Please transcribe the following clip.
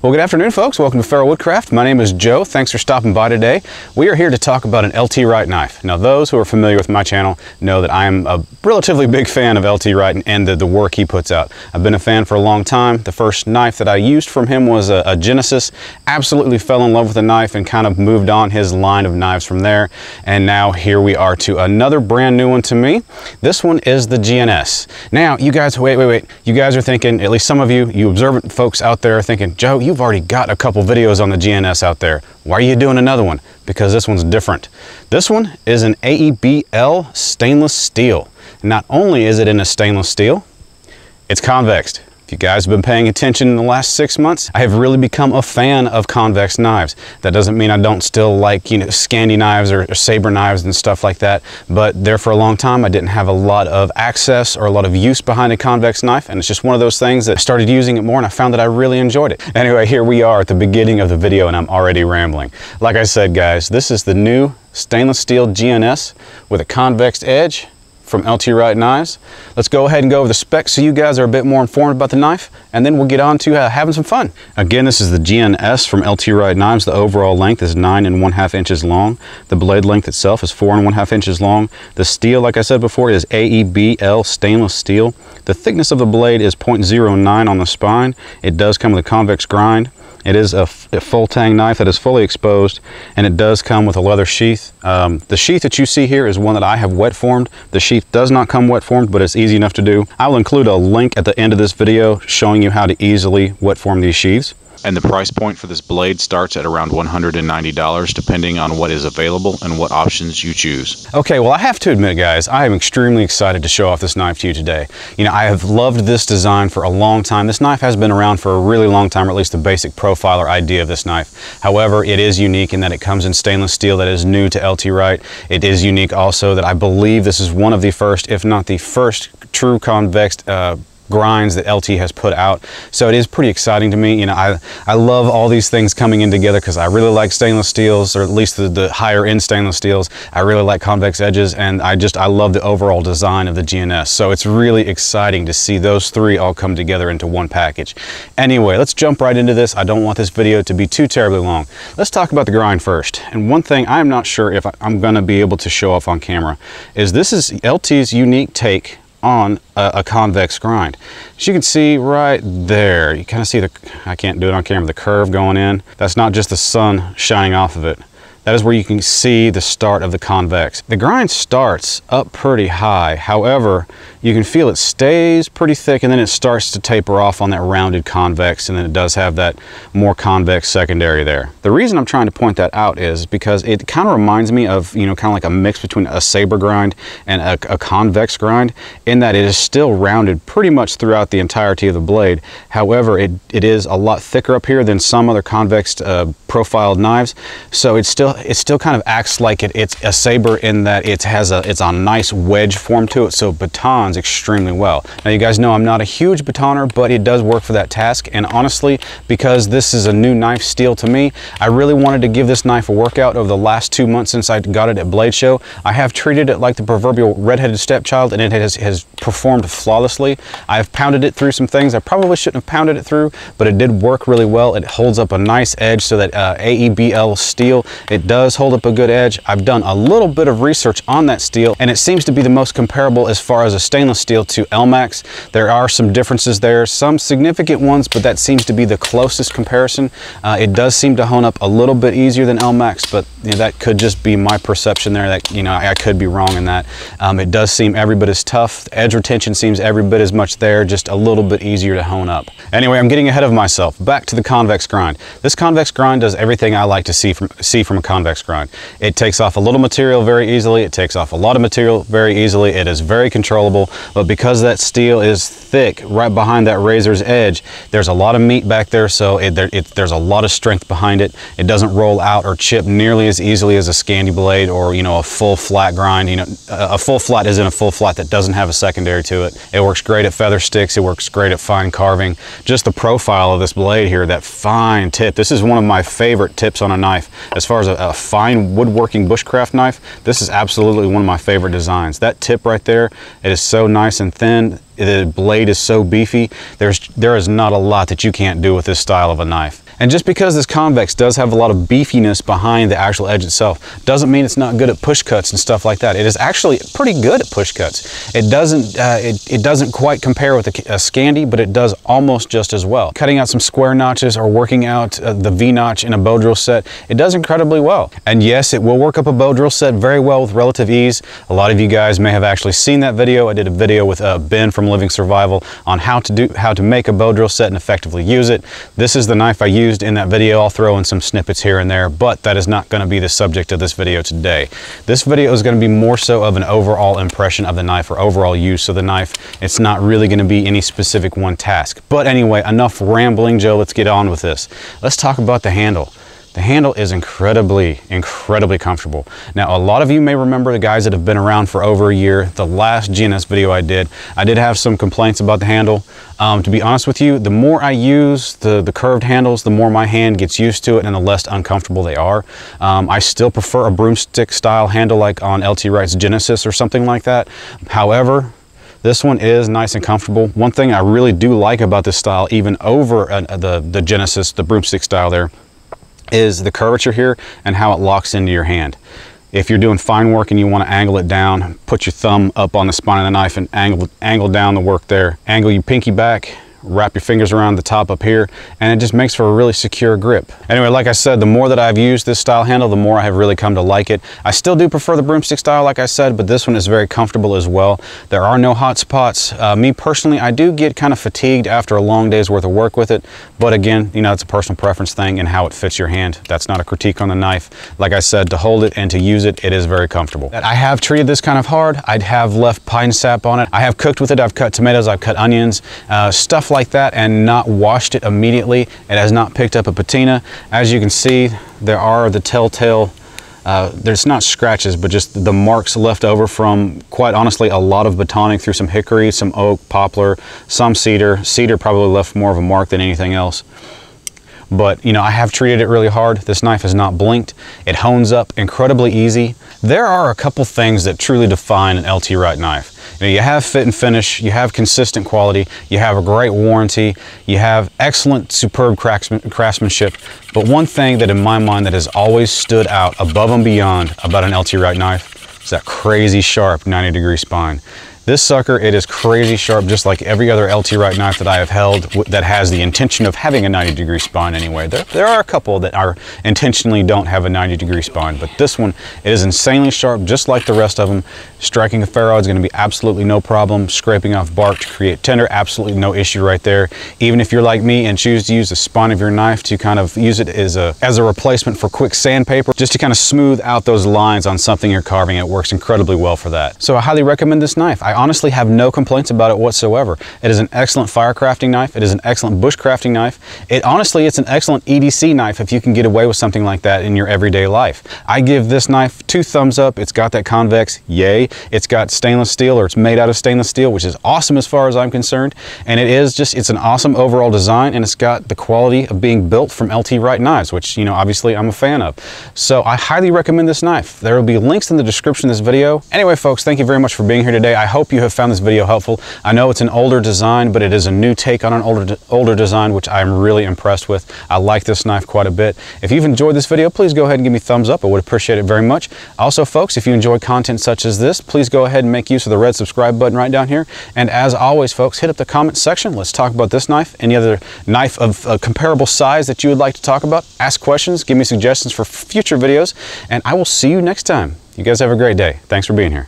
Well, good afternoon, folks. Welcome to Feral Woodcraft. My name is Joe. Thanks for stopping by today. We are here to talk about an LT Wright knife. Now, those who are familiar with my channel know that I am a relatively big fan of LT Wright and the work he puts out. I've been a fan for a long time. The first knife that I used from him was a Genesis. Absolutely fell in love with the knife and kind of moved on his line of knives from there. And now here we are to another brand new one to me. This one is the GNS. Now, you guys, wait. You guys are thinking, at least some of you observant folks out there are thinking, Joe, you've already got a couple videos on the GNS out there. Why are you doing another one? Because this one's different. This one is an AEB-L Stainless Steel. Not only is it in a stainless steel, it's convexed. If you guys have been paying attention in the last 6 months, I have really become a fan of convex knives. That doesn't mean I don't still like, Scandi knives or saber knives and stuff like that, but there for a long time I didn't have a lot of access or a lot of use behind a convex knife, and it's just one of those things that I started using it more and I found that I really enjoyed it. Anyway, here we are at the beginning of the video and I'm already rambling. Like I said, guys, this is the new stainless steel GNS with a convex edge from LT Wright Knives. Let's go ahead and go over the specs so you guys are a bit more informed about the knife, and then we'll get on to having some fun. Again, this is the GNS from LT Wright Knives. The overall length is 9 1/2 inches long. The blade length itself is 4 1/2 inches long. The steel, like I said before, is AEB-L Stainless Steel. The thickness of the blade is 0.09 on the spine. It does come with a convex grind. It is a full tang knife that is fully exposed, and it does come with a leather sheath. The sheath that you see here is one that I have wet formed. The sheath does not come wet formed, but it's easy enough to do. I will include a link at the end of this video showing you how to easily wet form these sheaths. And the price point for this blade starts at around $190, depending on what is available and what options you choose. Okay, well, I have to admit, guys, I am extremely excited to show off this knife to you today. I have loved this design for a long time. This knife has been around for a really long time, or at least the basic profile or idea of this knife. However, it is unique in that it comes in stainless steel that is new to LT Wright. It is unique also that I believe this is one of the first, if not the first, true convex grinds that LT has put out. So it is pretty exciting to me. I love all these things coming in together because I really like stainless steels, or at least the higher end stainless steels. I really like convex edges, and I love the overall design of the GNS. So it's really exciting to see those three all come together into one package. Anyway, let's jump right into this. I don't want this video to be too terribly long. Let's talk about the grind first. And one thing I'm not sure if I'm going to be able to show off on camera is this is LT's unique take on a convex grind. As you can see right there, you kind of see I can't do it on camera, the curve going in. That's not just the sun shining off of it. That is where you can see the start of the convex. The grind starts up pretty high. However, you can feel it stays pretty thick and then it starts to taper off on that rounded convex, and then it does have that more convex secondary there. The reason I'm trying to point that out is because it kind of reminds me of, kind of like a mix between a saber grind and a convex grind, in that it is still rounded pretty much throughout the entirety of the blade. However, it is a lot thicker up here than some other convex profiled knives. So it still kind of acts like it's a saber in that it's a nice wedge form to it, so it batons extremely well. Now, you guys know I'm not a huge batoner, but it does work for that task. And honestly, because this is a new knife steel to me, I really wanted to give this knife a workout over the last 2 months since I got it at Blade Show. I have treated it like the proverbial redheaded stepchild, and it has performed flawlessly. I've pounded it through some things I probably shouldn't have pounded it through, but it did work really well. It holds up a nice edge, so that AEB-L steel, it does hold up a good edge. I've done a little bit of research on that steel, and it seems to be the most comparable as far as a stainless steel to Elmax. There are some differences there, some significant ones, but that seems to be the closest comparison. It does seem to hone up a little bit easier than Elmax, but that could just be my perception there. That I could be wrong in that. It does seem every bit as tough. The edge retention seems every bit as much there, just a little bit easier to hone up. Anyway, I'm getting ahead of myself. Back to the convex grind. This convex grind does everything I like to see from a convex grind. It takes off a little material very easily. It takes off a lot of material very easily. It is very controllable. But because that steel is thick right behind that razor's edge, there's a lot of meat back there, so there's a lot of strength behind it. It doesn't roll out or chip nearly as easily as a Scandi blade or a full flat grind. A full flat is in a full flat that doesn't have a secondary to it. It works great at feather sticks. It works great at fine carving. Just the profile of this blade here, that fine tip. This is one of my favorite tips on a knife. As far as a fine woodworking bushcraft knife, this is absolutely one of my favorite designs. That tip right there, it is so nice and thin. The blade is so beefy. There is not a lot that you can't do with this style of a knife. And just because this Convex does have a lot of beefiness behind the actual edge itself, doesn't mean it's not good at push cuts and stuff like that. It is actually pretty good at push cuts. It doesn't quite compare with a Scandi, but it does almost just as well. Cutting out some square notches or working out the V-notch in a bow drill set, it does incredibly well. And yes, it will work up a bow drill set very well with relative ease. A lot of you guys may have actually seen that video. I did a video with Ben from Living Survival on how to make a bow drill set and effectively use it. This is the knife I used in that video. I'll throw in some snippets here and there, but that is not going to be the subject of this video today. This video is going to be more so of an overall impression of the knife or overall use of the knife. It's not really going to be any specific one task. But anyway, enough rambling, Joe. Let's get on with this. Let's talk about the handle. The handle is incredibly comfortable. Now, a lot of you may remember, the guys that have been around for over a year, the last GNS video I did have some complaints about the handle. To be honest with you, the more I use the curved handles, the more my hand gets used to it and the less uncomfortable they are. I still prefer a broomstick style handle like on LT Wright's Genesis or something like that. However, this one is nice and comfortable. One thing I really do like about this style, even over the Genesis, the broomstick style there, is the curvature here and how it locks into your hand. If you're doing fine work and you want to angle it down, put your thumb up on the spine of the knife and angle down the work there. Angle your pinky back, wrap your fingers around the top up here, and it just makes for a really secure grip. Anyway, like I said, the more that I've used this style handle, the more I have really come to like it. I still do prefer the broomstick style, like I said, but this one is very comfortable as well. There are no hot spots. Me personally, I do get kind of fatigued after a long day's worth of work with it, but again, you know, it's a personal preference thing and how it fits your hand. That's not a critique on the knife. Like I said, to hold it and to use it, it is very comfortable. I have treated this kind of hard. I'd have left pine sap on it. I have cooked with it. I've cut tomatoes, I've cut onions, stuff like that, and not washed it immediately. It has not picked up a patina. As you can see, there are the telltale, there's not scratches, but just the marks left over from, quite honestly, a lot of batoning through some hickory, some oak, poplar, some cedar. Cedar probably left more of a mark than anything else. But, you know, I have treated it really hard. This knife has not blinked. It hones up incredibly easy. There are a couple things that truly define an LT Wright knife. You know, you have fit and finish, you have consistent quality, you have a great warranty, you have excellent, superb craftsmanship. But one thing that in my mind that has always stood out above and beyond about an LT Wright knife is that crazy sharp 90-degree spine. This sucker, it is crazy sharp, just like every other LT Wright knife that I have held that has the intention of having a 90-degree spine anyway. There are a couple that are intentionally don't have a 90-degree spine, but this one, it is insanely sharp, just like the rest of them. Striking a ferrule is going to be absolutely no problem. Scraping off bark to create tinder, absolutely no issue right there. Even if you're like me and choose to use the spine of your knife to kind of use it as a replacement for quick sandpaper, just to kind of smooth out those lines on something you're carving, it works incredibly well for that. So I highly recommend this knife. I honestly have no complaints about it whatsoever. It is an excellent fire crafting knife. It is an excellent bush crafting knife. Honestly, it's an excellent EDC knife if you can get away with something like that in your everyday life. I give this knife 2 thumbs up. It's got that convex, yay. It's got stainless steel, or it's made out of stainless steel, which is awesome as far as I'm concerned. And it's an awesome overall design, and it's got the quality of being built from LT Wright knives, which, you know, obviously I'm a fan of. So I highly recommend this knife. There will be links in the description of this video. Anyway, folks, thank you very much for being here today. I hope you have found this video helpful. I know it's an older design, but it is a new take on an older design, which I'm really impressed with. I like this knife quite a bit. If you've enjoyed this video, please go ahead and give me a thumbs up. I would appreciate it very much. Also, folks, if you enjoy content such as this, please go ahead and make use of the red subscribe button right down here. And as always, folks, hit up the comment section. Let's talk about this knife, any other knife of a comparable size that you would like to talk about. Ask questions, give me suggestions for future videos, and I will see you next time. You guys have a great day. Thanks for being here.